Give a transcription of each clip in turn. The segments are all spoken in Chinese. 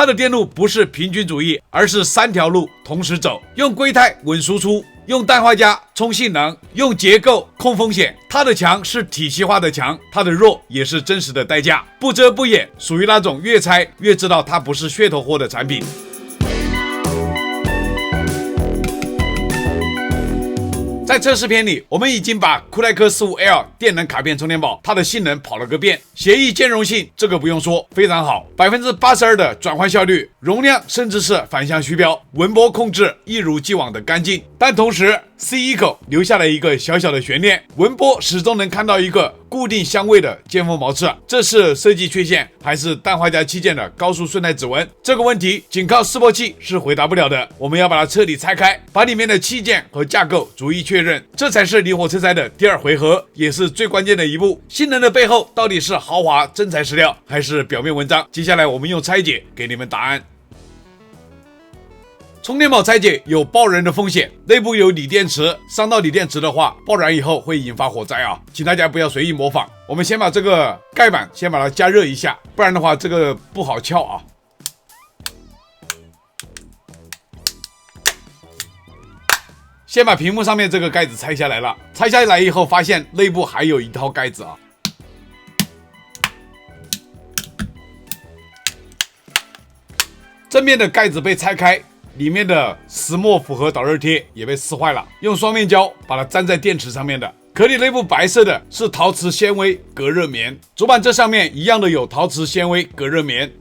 它的电路不是平均主义，而是3条路同时走，用硅钛稳输出，用氮化镓冲性能，用结构控风险。它的强是体系化的强，它的弱也是真实的代价，不遮不掩，属于那种越拆越知道它不是噱头货的产品。在测试篇里，我们已经把酷莱科 45L 电能卡片充电宝它的性能跑了个遍，协议兼容性这个不用说，非常好，82%的转换效率，容量甚至是反向虚标，纹波控制一如既往的干净。但同时 C1 口留下了一个小小的悬念，纹波始终能看到一个固定相位的尖锋毛刺，这是设计缺陷还是氮化镓器件的高速顺带指纹？这个问题仅靠示波器是回答不了的，我们要把它彻底拆开，把里面的器件和架构逐一确认，这才是离火车拆的第2回合，也是最关键的一步。性能的背后到底是豪华真材实料还是表面文章？接下来我们用拆解给你们答案。充电宝拆解有爆燃的风险，内部有锂电池，伤到锂电池的话，爆燃以后会引发火灾啊，请大家不要随意模仿。我们先把这个盖板先把它加热一下，不然的话这个不好撬啊。先把屏幕上面这个盖子拆下来了，拆下来以后发现内部还有一套盖子啊。正面的盖子被拆开，里面的石墨复合导热贴也被撕坏了，用双面胶把它粘在电池上面的。壳体内部白色的是陶瓷纤维隔热棉，主板这上面一样的有陶瓷纤维隔热棉。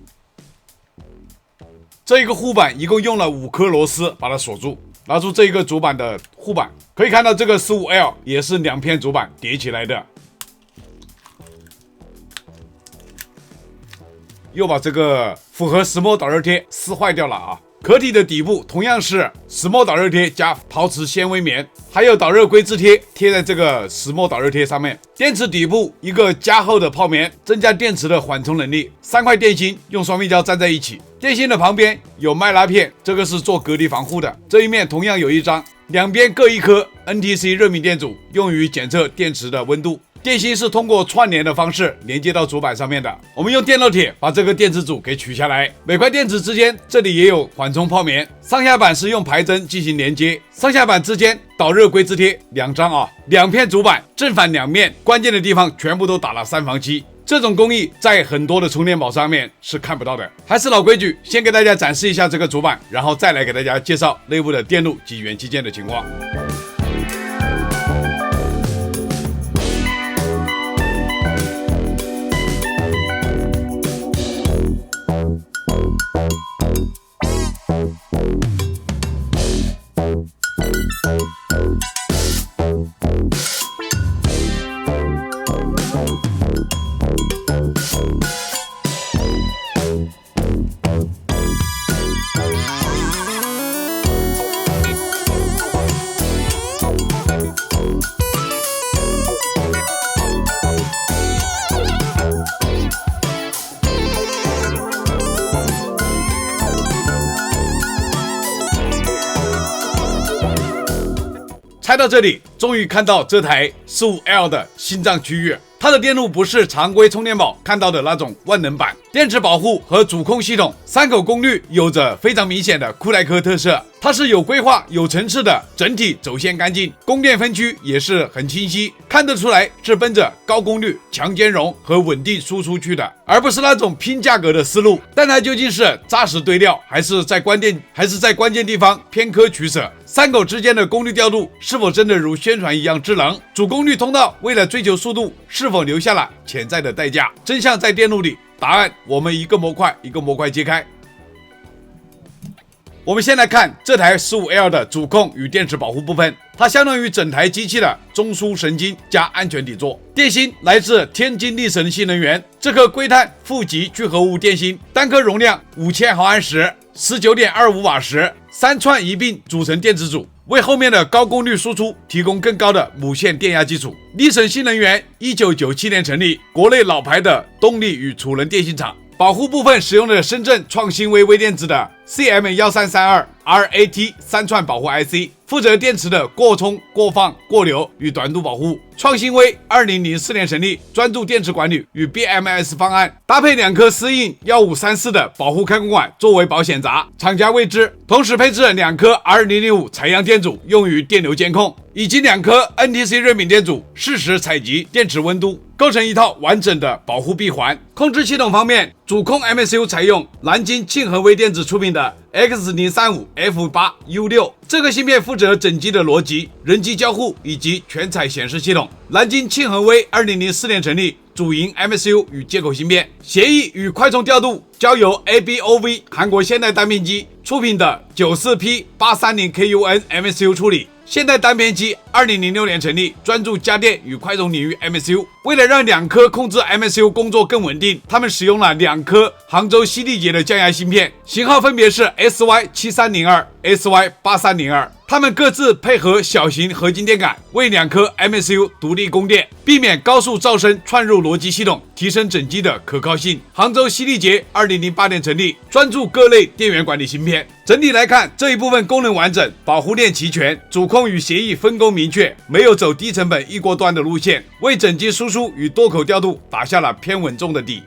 这一个护板一共用了5颗螺丝把它锁住。拿出这一个主板的护板，可以看到这个 15L 也是2片主板叠起来的。又把这个复合石墨导热贴撕坏掉了啊！壳体的底部同样是石墨导热贴加陶瓷纤维棉，还有导热硅脂贴贴在这个石墨导热贴上面。电池底部一个加厚的泡棉，增加电池的缓冲能力。3块电芯用双面胶粘在一起，电芯的旁边有麦拉片，这个是做隔离防护的。这一面同样有一张，两边各1颗 NTC 热敏电阻，用于检测电池的温度。电芯是通过串联的方式连接到主板上面的。我们用电烙铁把这个电池组给取下来，每块电池之间这里也有缓冲泡棉。上下板是用排针进行连接，上下板之间导热硅脂贴2张啊，2片主板正反2面，关键的地方全部都打了3防漆。这种工艺在很多的充电宝上面是看不到的。还是老规矩，先给大家展示一下这个主板，然后再来给大家介绍内部的电路及元器件的情况。拆到这里，终于看到这台 15L 的心脏区域。它的电路不是常规充电宝看到的那种万能版，电池保护和主控系统3口功率有着非常明显的酷莱科特色。它是有规划、有层次的，整体走线干净，供电分区也是很清晰，看得出来是奔着高功率、强兼容和稳定输出去的，而不是那种拼价格的思路。但它究竟是扎实堆料，还是在关键地方偏科取舍？3口之间的功率调度是否真的如宣传一样智能？主功率通道为了追求速度，是否留下了潜在的代价？真相在电路里，答案我们一个模块一个模块揭开。我们先来看这台 15L 的主控与电池保护部分，它相当于整台机器的中枢神经加安全底座。电芯来自天津力神新能源，这颗硅碳负极聚合物电芯，单颗容量5000毫安时， 19.25瓦时，3串一并组成电池组，为后面的高功率输出提供更高的母线电压基础。力神新能源1997年成立，国内老牌的动力与储能电芯厂。保护部分使用的深圳创新微微电子的 CM1332RAT 3串保护 IC， 负责电池的过充、过放、过流与短度保护。创新为2004年成立，专注电池管理与 BMS 方案，搭配2颗思印1534的保护开关管作为保险闸，厂家未知。同时配置了2颗 R005 采样电阻，用于电流监控，以及2颗 NTC 热敏电阻，适时采集电池温度，构成一套完整的保护闭环。控制系统方面，主控 MSU 采用南京庆和微电子出品的 X035F8U6， 这个芯片负责整机的逻辑、人机交互以及全彩显示系统。南京庆和微2004年成立，主营 MSU 与接口芯片，协议与快充调度交由 ABOV 韩国现代单片机出品的 94P830KUN MSU 处理。现代单片机2006年成立，专注家电与快充领域 MSU。为了让2颗控制 MSU 工作更稳定，他们使用了2颗杭州西丽杰的降压芯片，型号分别是 SY7302、SY8302。它们各自配合小型合金电感，为2颗 MSU 独立供电，避免高速噪声串入逻辑系统，提升整机的可靠性。杭州西丽杰2008年成立，专注各类电源管理芯片。整体来看，这一部分功能完整，保护链齐全，主控与协议分工明确，没有走低成本一锅端的路线，为整机输出与多口调度打下了偏稳重的底。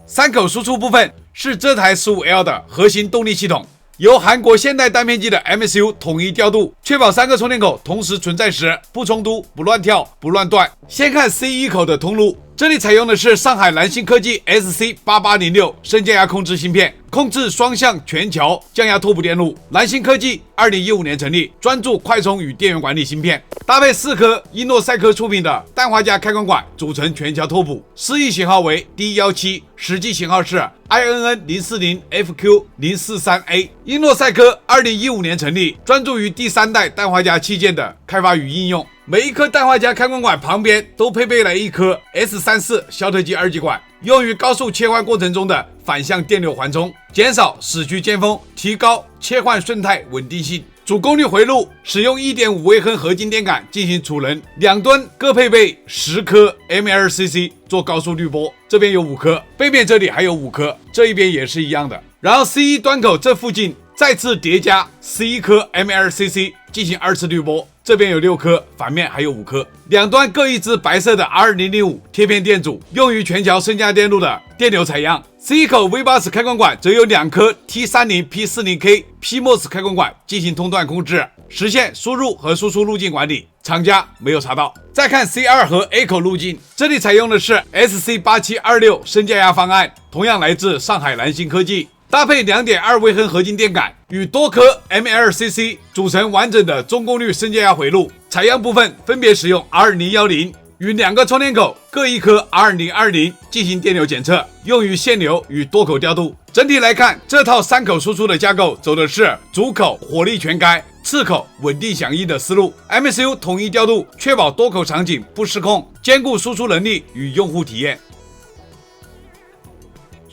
3口输出部分是这台 15L 的核心动力系统，由韩国现代单片机的 MSU 统一调度，确保3个充电口同时存在时不冲突、不乱跳、不乱断。先看 C1 口的通路，这里采用的是上海蓝星科技 SC8806 升降压控制芯片，控制双向全桥降压拓扑电路。蓝星科技2015年成立，专注快充与电源管理芯片，搭配4颗英诺赛科出品的氮化镓开关管组成全桥拓扑，示意型号为 D17， 实际型号是 INN040FQ043A。英诺赛科2015年成立，专注于第3代氮化镓器件的开发与应用。每一颗氮化镓开关管旁边都配备了1颗 S34 肖特基2级管，用于高速切换过程中的反向电流缓冲，减少死区尖峰，提高切换顺态稳定性。主功率回路使用 1.5 微亨合金电感进行储能，2端各配备10颗 MLCC 做高速滤波，这边有5颗，背面这里还有5颗，这一边也是一样的。然后 C1 端口这附近再次叠加11颗 MLCC 进行2次滤波，这边有6颗，反面还有5颗，两端各一支白色的 R005 贴片电阻，用于全桥升降电路的电流采样。C 口 V80 开关管则有2颗 T30P40K PMOS 开关管进行通断控制，实现输入和输出路径管理，厂家没有查到。再看 C2 和 A 口路径，这里采用的是 SC8726 升降压方案，同样来自上海蓝星科技，搭配 2.2 微亨合金电感与多颗 MLCC 组成完整的中功率升降压回路。采样部分分别使用 R010 与2个充电口各1颗 R020 进行电流检测，用于限流与多口调度。整体来看，这套3口输出的架构走的是主口火力全开，次口稳定响应的思路， MSU 统一调度，确保多口场景不失控，兼顾输出能力与用户体验。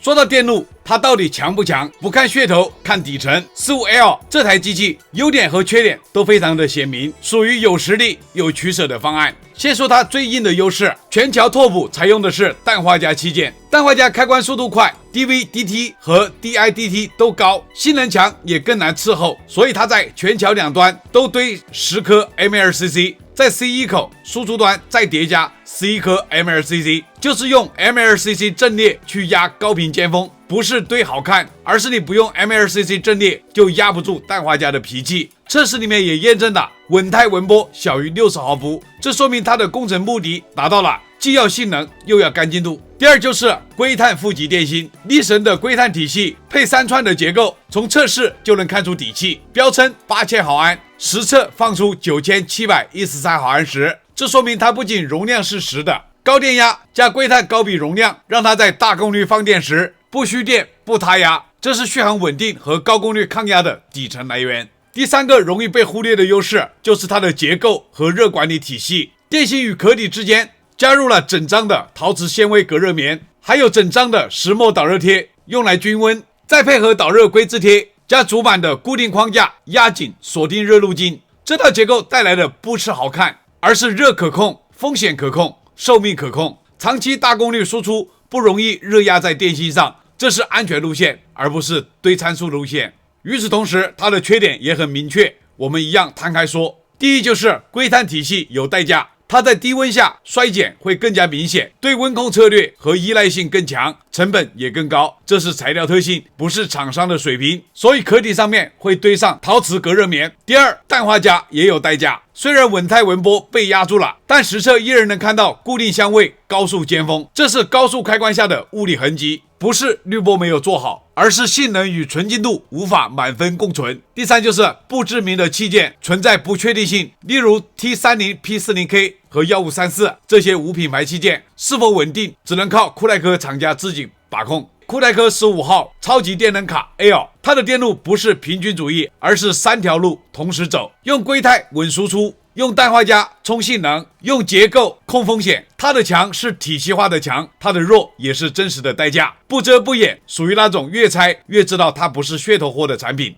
说到电路，它到底强不强？不看噱头，看底层。15L 这台机器优点和缺点都非常的鲜明，属于有实力有取舍的方案。先说它最硬的优势，全桥拓扑采用的是氮化镓器件，氮化镓开关速度快， DVDT 和 DIDT 都高，性能强也更难伺候，所以它在全桥两端都堆10颗 MLCC， 在 C1 口输出端再叠加11颗 MLCC， 就是用 MLCC 阵列去压高频尖峰，不是堆好看，而是你不用 MLCC 阵列就压不住氮化镓的脾气。测试里面也验证了稳态文波小于60毫伏，这说明它的工程目的达到了，既要性能又要干净度。第二就是硅碳负极电芯，力神的硅碳体系配3串的结构，从测试就能看出底气，标称8000毫安，实测放出9713毫安时，这说明它不仅容量是实的，高电压加硅碳高比容量，让它在大功率放电时不虚电不塌压，这是续航稳定和高功率抗压的底层来源。第3个容易被忽略的优势就是它的结构和热管理体系，电芯与壳体之间加入了整张的陶瓷纤维隔热棉，还有整张的石墨导热贴用来均温，再配合导热硅制贴加主板的固定框架压紧锁定热路径，这套结构带来的不是好看，而是热可控、风险可控、寿命可控，长期大功率输出不容易热压在电芯上，这是安全路线，而不是堆参数路线。与此同时，它的缺点也很明确，我们一样摊开说。第一就是硅碳体系有代价，它在低温下衰减会更加明显，对温控策略和依赖性更强，成本也更高。这是材料特性，不是厂商的水平，所以壳体上面会堆上陶瓷隔热棉。第二，氮化镓也有代价，虽然稳态文波被压住了，但实测依然能看到固定相位高速尖峰，这是高速开关下的物理痕迹，不是滤波没有做好，而是性能与纯净度无法满分共存。第三就是不知名的器件存在不确定性，例如 T30P40K 和1534这些无品牌器件是否稳定，只能靠库莱克厂家自己把控。库莱克15号超级电能卡 L， 它的电路不是平均主义，而是3条路同时走，用硅钛稳输出，用氮化镓冲性能，用结构控风险。它的强是体系化的强，它的弱也是真实的代价，不遮不掩，属于那种越拆越知道它不是噱头货的产品。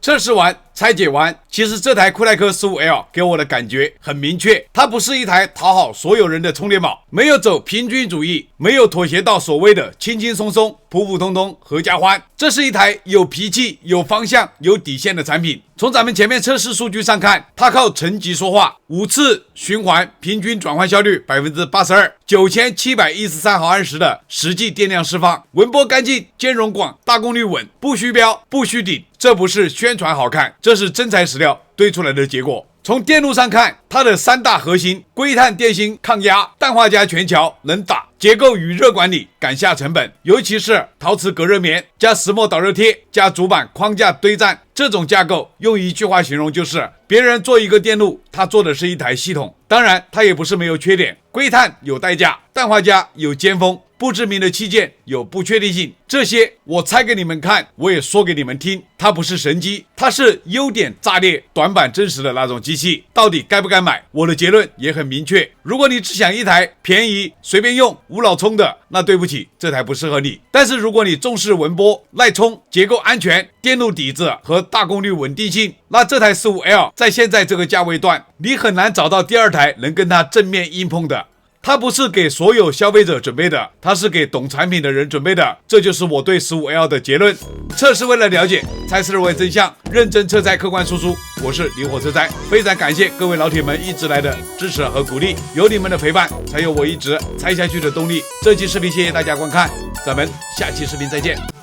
测试完，拆解完，其实这台库莱克 15L 给我的感觉很明确，它不是一台讨好所有人的充电宝，没有走平均主义，没有妥协到所谓的轻轻松松、普普通通、合家欢。这是一台有脾气、有方向、有底线的产品。从咱们前面测试数据上看，它靠层级说话，5次循环平均转换效率 82%，9713毫安时的实际电量释放，文波干净，兼容广，大功率稳，不虚标，不虚顶。这不是宣传好看，这是真材实料堆出来的结果。从电路上看，它的3大核心：硅碳电芯抗压、氮化镓全桥能打、结构与热管理赶下成本，尤其是陶瓷隔热棉加石墨导热贴加主板框架堆栈，这种架构用一句话形容就是别人做一个电路，他做的是一台系统。当然它也不是没有缺点，硅碳有代价，氮化镓有尖峰，不知名的器件有不确定性，这些我拆给你们看，我也说给你们听，它不是神机，它是优点炸裂短板真实的那种机器。到底该不该买，我的结论也很明确，如果你只想一台便宜随便用无脑充的，那对不起，这台不适合你。但是如果你重视文波、耐充、结构安全、电路底子和大功率稳定性，那这台 15L 在现在这个价位段，你很难找到第二台能跟它正面硬碰的。它不是给所有消费者准备的，它是给懂产品的人准备的，这就是我对 15L 的结论。测试为了了解，猜是为真相，认真车载客观输出。我是离火车载，非常感谢各位老铁们一直来的支持和鼓励，有你们的陪伴，才有我一直猜下去的动力。这期视频谢谢大家观看，咱们下期视频再见。